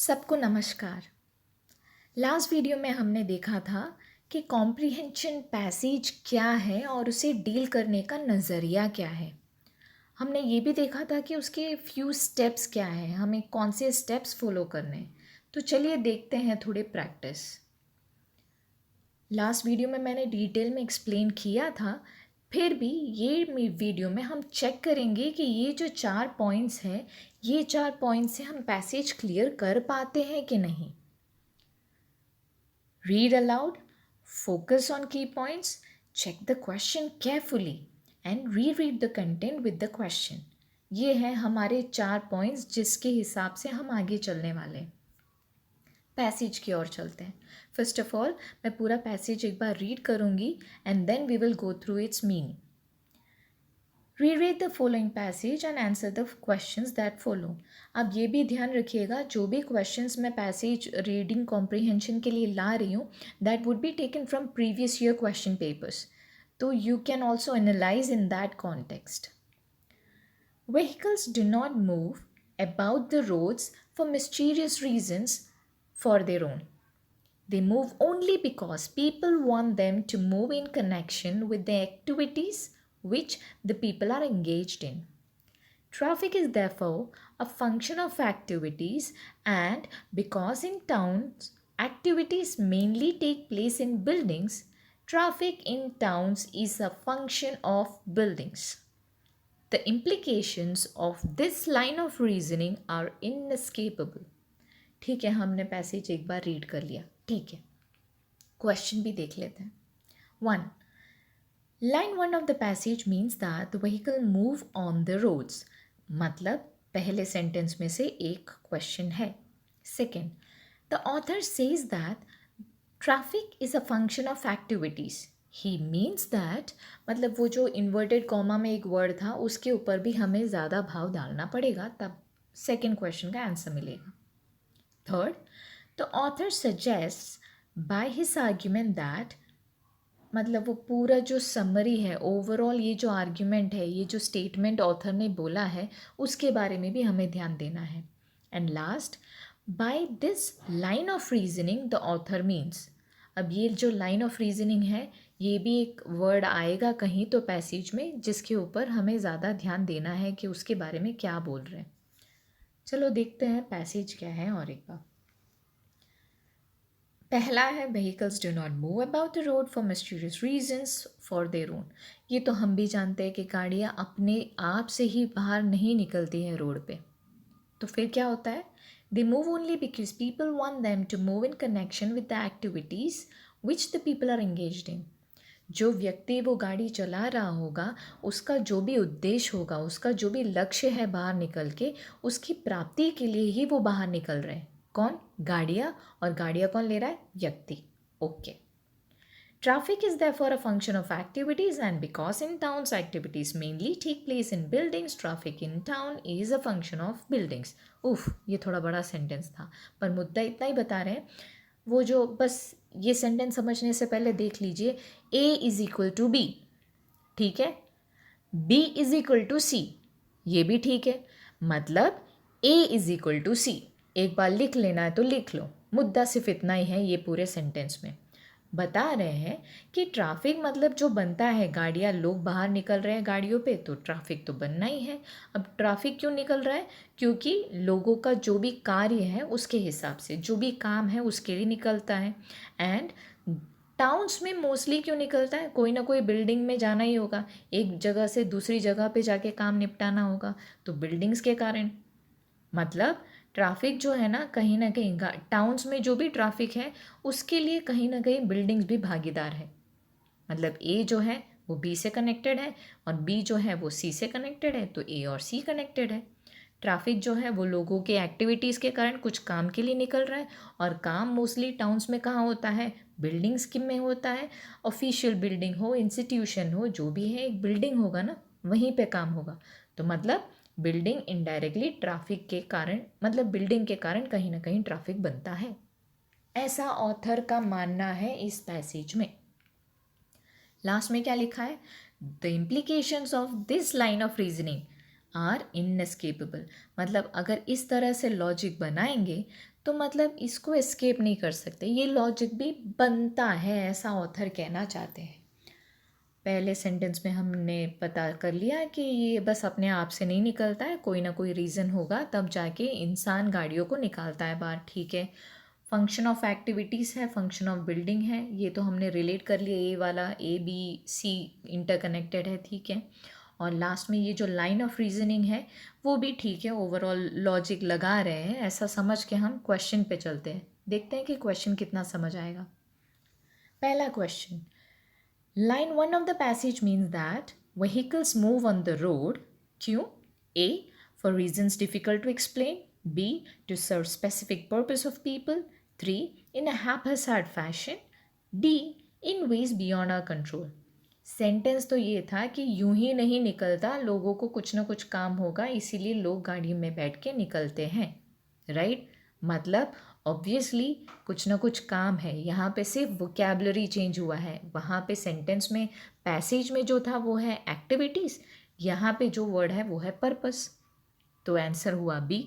सबको नमस्कार। Last video में हमने देखा था कि कॉम्प्रिहेंशन पैसेज क्या है और उसे डील करने का नज़रिया क्या है। हमने ये भी देखा था कि उसके फ्यू स्टेप्स क्या हैं, हमें कौन से स्टेप्स फॉलो करने हैं। तो चलिए देखते हैं थोड़े प्रैक्टिस। लास्ट वीडियो में मैंने डिटेल में एक्सप्लेन किया था, फिर भी ये वीडियो में हम चेक करेंगे कि ये जो 4 पॉइंट्स हैं, ये 4 पॉइंट्स से हम पैसेज क्लियर कर पाते हैं कि नहीं। Read aloud, focus on key points, check the question carefully and reread the content with the question. ये है हमारे 4 पॉइंट्स जिसके हिसाब से हम आगे चलने वाले हैं। पैसेज की ओर चलते हैं। फर्स्ट ऑफ ऑल मैं पूरा पैसेज एक बार रीड करूँगी and then we will go through its meaning. Read the following passage and answer the questions that follow. अब ये भी ध्यान रखिएगा, जो भी क्वेश्चंस मैं पैसेज रीडिंग कॉम्प्रिहेंशन के लिए ला रही हूँ that would be taken from previous year question papers, तो you can also analyse in that context. Vehicles do not move about the roads for mysterious reasons for their own. They move only because people want them to move in connection with the activities which the people are engaged in. Traffic is therefore a function of activities, and because in towns activities mainly take place in buildings, traffic in towns is a function of buildings. The implications of this line of reasoning are inescapable. ठीक है, हमने passage एक बार read कर लिया। ठीक है, question भी देख लेते हैं। 1. Line 1 of the passage means that the vehicle move on the roads. मतलब पहले सेंटेंस में से एक क्वेश्चन है। Second, the author says that traffic is a function of activities. He means that मतलब वो जो इन्वर्टेड कॉमा में एक वर्ड था उसके ऊपर भी हमें ज़्यादा भाव डालना पड़ेगा, तब सेकेंड क्वेश्चन का आंसर मिलेगा। Third, the author suggests by his argument that मतलब वो पूरा जो समरी है, ओवरऑल ये जो आर्ग्यूमेंट है, ये जो स्टेटमेंट ऑथर ने बोला है उसके बारे में भी हमें ध्यान देना है। And last, by this line of reasoning the author means. अब ये जो लाइन ऑफ रीजनिंग है ये भी एक वर्ड आएगा कहीं तो पैसेज में जिसके ऊपर हमें ज़्यादा ध्यान देना है कि उसके बारे में क्या बोल रहे हैं। चलो देखते हैं पैसेज क्या है और एक बार। पहला है vehicles do not move about the road for mysterious reasons for their own. ये तो हम भी जानते हैं कि गाड़ियाँ अपने आप से ही बाहर नहीं निकलती हैं रोड पे, तो फिर क्या होता है? They move only because people want them to move in connection with the activities which the people are engaged in. जो व्यक्ति वो गाड़ी चला रहा होगा उसका जो भी उद्देश्य होगा, उसका जो भी लक्ष्य है बाहर निकल के, उसकी प्राप्ति के लिए ही वो बाहर निकल रहे हैं। कौन? गाड़ियाँ। और गाड़ियाँ कौन ले रहा है? व्यक्ति। Okay. Traffic is therefore a function of activities, and because in towns activities mainly take place in buildings, traffic in town is a function of buildings. उफ, ये थोड़ा बड़ा सेंटेंस था पर मुद्दा इतना ही बता रहे हैं। वो जो बस ये सेंटेंस समझने से पहले देख लीजिए, A is equal to B, ठीक है, B is equal to C, ये भी ठीक है, मतलब A is equal to C. एक बार लिख लेना है तो लिख लो, मुद्दा सिर्फ इतना ही है ये पूरे सेंटेंस में। बता रहे हैं कि ट्रैफिक मतलब जो बनता है, गाड़ियाँ, लोग बाहर निकल रहे हैं गाड़ियों पे, तो ट्रैफिक तो बनना ही है। अब ट्रैफिक क्यों निकल रहा है? क्योंकि लोगों का जो भी कार्य है उसके हिसाब से, जो भी काम है उसके लिए निकलता है। एंड टाउन्स में मोस्टली क्यों निकलता है? कोई ना कोई बिल्डिंग में जाना ही होगा, एक जगह से दूसरी जगह पे जाके काम निपटाना होगा, तो बिल्डिंग्स के कारण। मतलब ट्रैफिक जो है ना कहीं टाउन्स में जो भी ट्रैफिक है उसके लिए कहीं ना कहीं बिल्डिंग्स भी भागीदार है। मतलब ए जो है वो बी से कनेक्टेड है और बी जो है वो सी से कनेक्टेड है, तो ए और सी कनेक्टेड है। ट्रैफिक जो है वो लोगों के एक्टिविटीज़ के कारण कुछ काम के लिए निकल रहा है, और काम मोस्टली टाउन्स में कहाँ होता है? बिल्डिंग्स की में होता है। ऑफिशियल बिल्डिंग हो, इंस्टीट्यूशन हो, जो भी है एक बिल्डिंग होगा ना, वहीं पे काम होगा। तो मतलब बिल्डिंग इनडायरेक्टली ट्रैफिक के कारण, मतलब बिल्डिंग के कारण कहीं ना कहीं ट्रैफिक बनता है, ऐसा ऑथर का मानना है इस पैसेज में। लास्ट में क्या लिखा है? The implications of this line of reasoning are inescapable. मतलब अगर इस तरह से लॉजिक बनाएंगे तो तो मतलब इसको एस्केप नहीं कर सकते, ये लॉजिक भी बनता है, ऐसा ऑथर कहना चाहते हैं। पहले सेंटेंस में हमने पता कर लिया कि ये बस अपने आप से नहीं निकलता है, कोई ना कोई रीज़न होगा तब जाके इंसान गाड़ियों को निकालता है बाहर, ठीक है। फंक्शन ऑफ एक्टिविटीज़ है, फंक्शन ऑफ बिल्डिंग है, ये तो हमने रिलेट कर लिया, ए वाला ए बी सी इंटरकनेक्टेड है, ठीक है। और लास्ट में ये जो लाइन ऑफ रीजनिंग है वो भी ठीक है, ओवरऑल लॉजिक लगा रहे हैं, ऐसा समझ के हम क्वेश्चन पे चलते हैं, देखते हैं कि क्वेश्चन कितना समझ आएगा। पहला question, line 1 of the passage means that vehicles move on the road. Q. A. For reasons difficult to explain. B. To serve specific purpose of people. 3. In a haphazard fashion. D. In ways beyond our control. Sentence तो ये था कि यूं ही नहीं निकलता, लोगों को कुछ ना कुछ काम होगा इसीलिए लोग गाड़ी में बैठ के निकलते हैं, राइट। मतलब ऑब्वियसली कुछ ना कुछ काम है, यहाँ पे सिर्फ वोकैबुलरी चेंज हुआ है, वहाँ पे सेंटेंस में पैसेज में जो था वो है एक्टिविटीज़, यहाँ पे जो वर्ड है वो है पर्पस। तो आंसर हुआ B,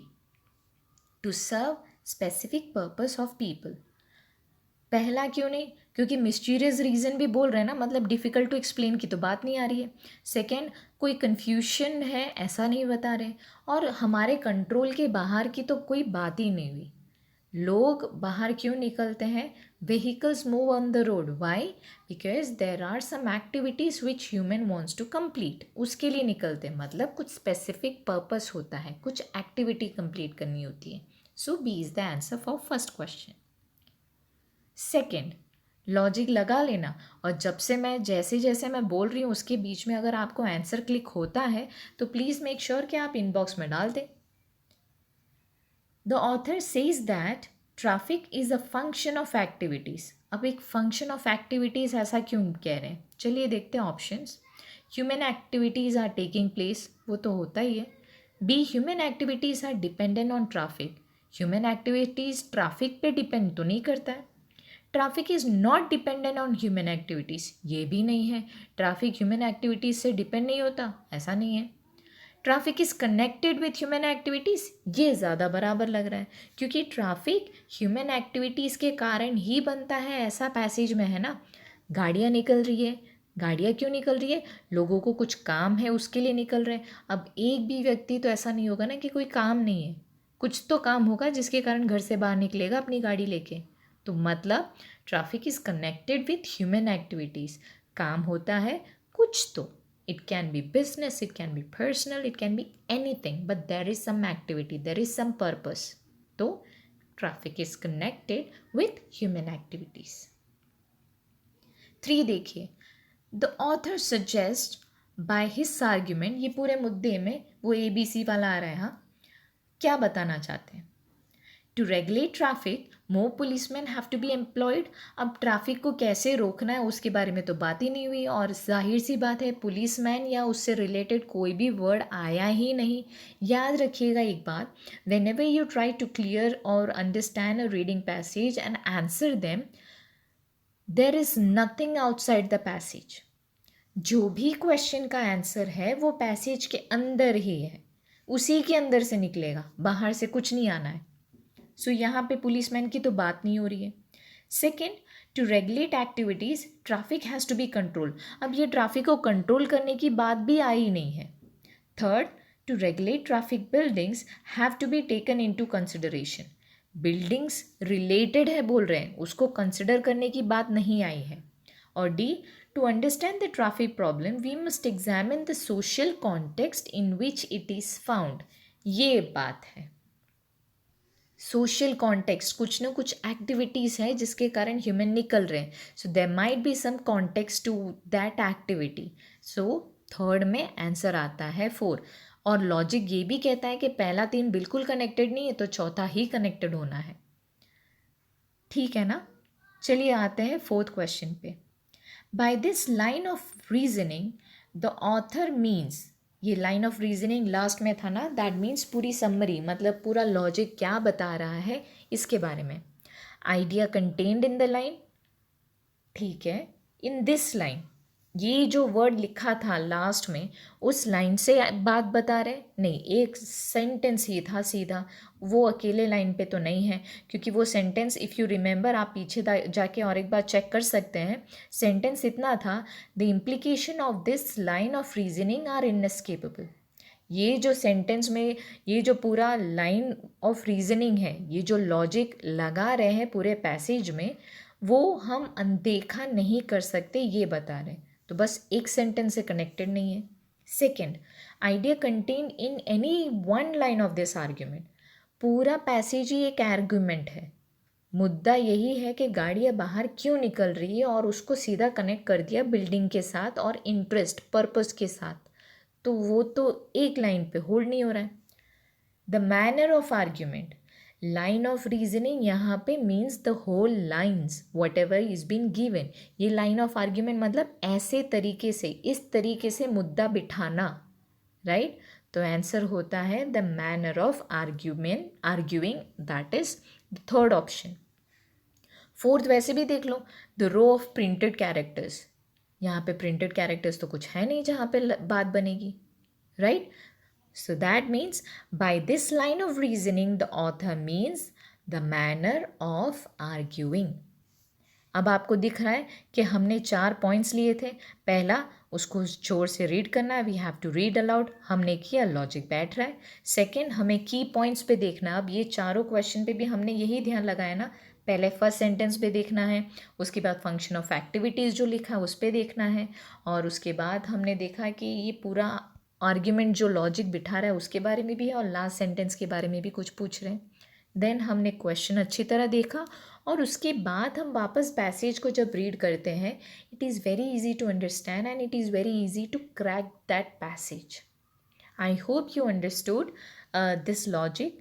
to serve specific purpose of people. पहला क्यों नहीं, क्योंकि मिस्टीरियस रीज़न भी बोल रहे हैं ना, मतलब डिफ़िकल्ट टू एक्सप्लेन की तो बात नहीं आ रही है। सेकेंड, कोई कन्फ्यूशन है ऐसा नहीं बता रहे, और हमारे कंट्रोल के बाहर की तो कोई बात ही नहीं हुई। लोग बाहर क्यों निकलते हैं, vehicles move on the road, why, because there are some activities which human wants to complete, उसके लिए निकलते हैं, मतलब कुछ स्पेसिफिक पर्पस होता है, कुछ एक्टिविटी कंप्लीट करनी होती है। So B is the answer for first question. Second, logic लगा लेना, और जब से मैं जैसे जैसे मैं बोल रही हूँ उसके बीच में अगर आपको आंसर क्लिक होता है तो प्लीज़ मेक श्योर कि आप इनबॉक्स में डाल दें। The author says that traffic is a function of activities. अब एक फंक्शन ऑफ एक्टिविटीज़ ऐसा क्यों कह रहे हैं, चलिए देखते हैं options. Human activities are taking place, वो तो होता ही है। B, human activities are dependent on traffic, human activities traffic पे डिपेंड तो नहीं करता है। Traffic is not dependent on human activities, ये भी नहीं है, ट्रैफिक ह्यूमन एक्टिविटीज़ से डिपेंड नहीं होता, ऐसा नहीं है। Traffic is connected with human activities, ये ज़्यादा बराबर लग रहा है, क्योंकि ट्रैफिक ह्यूमन एक्टिविटीज़ के कारण ही बनता है, ऐसा पैसेज में है ना। गाड़ियाँ निकल रही है, गाड़ियाँ क्यों निकल रही है, लोगों को कुछ काम है उसके लिए निकल रहे हैं। अब एक भी व्यक्ति तो ऐसा नहीं होगा ना कि कोई काम नहीं है, कुछ तो काम होगा जिसके कारण घर से बाहर निकलेगा अपनी गाड़ी लेके। तो मतलब traffic is connected with human activities, काम होता है कुछ तो, it can be business, it can be personal, it can be anything, but there is some activity, there is some purpose. तो traffic is connected with human activities. 3 देखिए, the author suggests by his argument, ये पूरे मुद्दे में वो ABC वाला आ रहा है, हाँ, क्या बताना चाहते हैं। To regulate traffic more policeman have to be employed. अब ट्रैफिक को कैसे रोकना है उसके बारे में तो बात ही नहीं हुई, और जाहिर सी बात है पुलिसमैन या उससे रिलेटेड कोई भी वर्ड आया ही नहीं। याद रखिएगा एक बात, whenever you try to clear और understand a reading passage and answer them, there is nothing outside the passage. जो भी क्वेश्चन का आंसर है वो पैसेज के अंदर ही है, उसी के अंदर से निकलेगा, बाहर से कुछ नहीं आना है। सो यहाँ पे पुलिसमैन की तो बात नहीं हो रही है। Second, to regulate activities traffic has to be control. अब ये ट्रैफिक को कंट्रोल करने की बात भी आई नहीं है। Third, to regulate traffic buildings have to be taken into consideration. Buildings related है बोल रहे हैं, उसको कंसिडर करने की बात नहीं आई है। और D, to understand the traffic problem we must examine the social context in which it is found. ये बात है, सोशल कॉन्टेक्स्ट, कुछ ना कुछ एक्टिविटीज़ है जिसके कारण ह्यूमन निकल रहे हैं, so there might be some context to that activity. So third में आंसर आता है 4। और लॉजिक ये भी कहता है कि पहला 3 बिल्कुल कनेक्टेड नहीं है तो चौथा ही कनेक्टेड होना है, ठीक है ना। चलिए आते हैं 4th क्वेश्चन पे। By this line of reasoning the author means, ये लाइन ऑफ रीजनिंग लास्ट में था ना, दैट मीन्स पूरी समरी, मतलब पूरा लॉजिक क्या बता रहा है इसके बारे में। Idea contained in the line, ठीक है, इन दिस लाइन, ये जो वर्ड लिखा था लास्ट में उस लाइन से बात बता रहे नहीं, एक सेंटेंस ही था सीधा, वो अकेले लाइन पे तो नहीं है, क्योंकि वो सेंटेंस इफ़ यू रिमेंबर आप पीछे जाके और एक बार चेक कर सकते हैं। सेंटेंस इतना था, the implication of this line of reasoning are inescapable. ये जो सेंटेंस में ये जो पूरा लाइन ऑफ रीजनिंग है, ये जो लॉजिक लगा रहे हैं पूरे पैसेज में, वो हम अनदेखा नहीं कर सकते, ये बता रहे हैं। तो बस एक सेंटेंस से कनेक्टेड नहीं है। Second, idea contain in any one line of this argument. पूरा पैसेज ही एक आर्ग्यूमेंट है। मुद्दा यही है कि गाड़ियाँ बाहर क्यों निकल रही है और उसको सीधा कनेक्ट कर दिया बिल्डिंग के साथ और इंटरेस्ट पर्पस के साथ। तो वो तो एक लाइन पे होल्ड नहीं हो रहा है। The manner of argument, line of reasoning यहाँ पे means the whole lines whatever is been given. ये लाइन ऑफ आर्ग्यूमेंट मतलब ऐसे तरीके से, इस तरीके से मुद्दा बिठाना, राइट। तो आंसर होता है the manner of arguing, that is the third option. Fourth वैसे भी देख लो, the row of printed characters. यहाँ पे प्रिंटेड कैरेक्टर्स तो कुछ है नहीं जहाँ पे बात बनेगी, right. So that means by this line of reasoning the author means the manner of arguing. अब आपको दिख रहा है कि हमने 4 पॉइंट्स लिए थे। पहला, उसको जोर से रीड करना है, we have to read aloud, हमने किया, लॉजिक बैठ रहा है। सेकंड, हमें की पॉइंट्स पे देखना। अब ये चारों क्वेश्चन पे भी हमने यही ध्यान लगाया ना, पहले फर्स्ट सेंटेंस पे देखना है, उसके बाद फंक्शन ऑफ एक्टिविटीज़ जो लिखा है उस पर देखना है, और उसके बाद हमने देखा कि ये पूरा आर्ग्यूमेंट जो लॉजिक बिठा रहा है उसके बारे में भी है, और लास्ट सेंटेंस के बारे में भी कुछ पूछ रहे हैं। देन हमने क्वेश्चन अच्छी तरह देखा, और उसके बाद हम वापस पैसेज को जब रीड करते हैं, it is very easy to understand and it is very easy to crack that passage. I hope you understood this logic.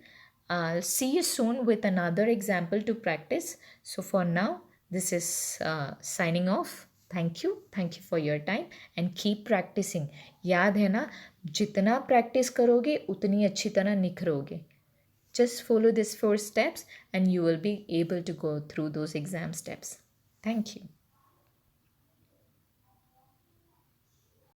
I'll see you soon with another example to practice. So for now, this is signing off. Thank you. Thank you for your time and keep practicing. याद है ना, जितना practice करोगे उतनी अच्छी तरह निखरोगे. Just follow these 4 steps and you will be able to go through those exam steps. Thank you.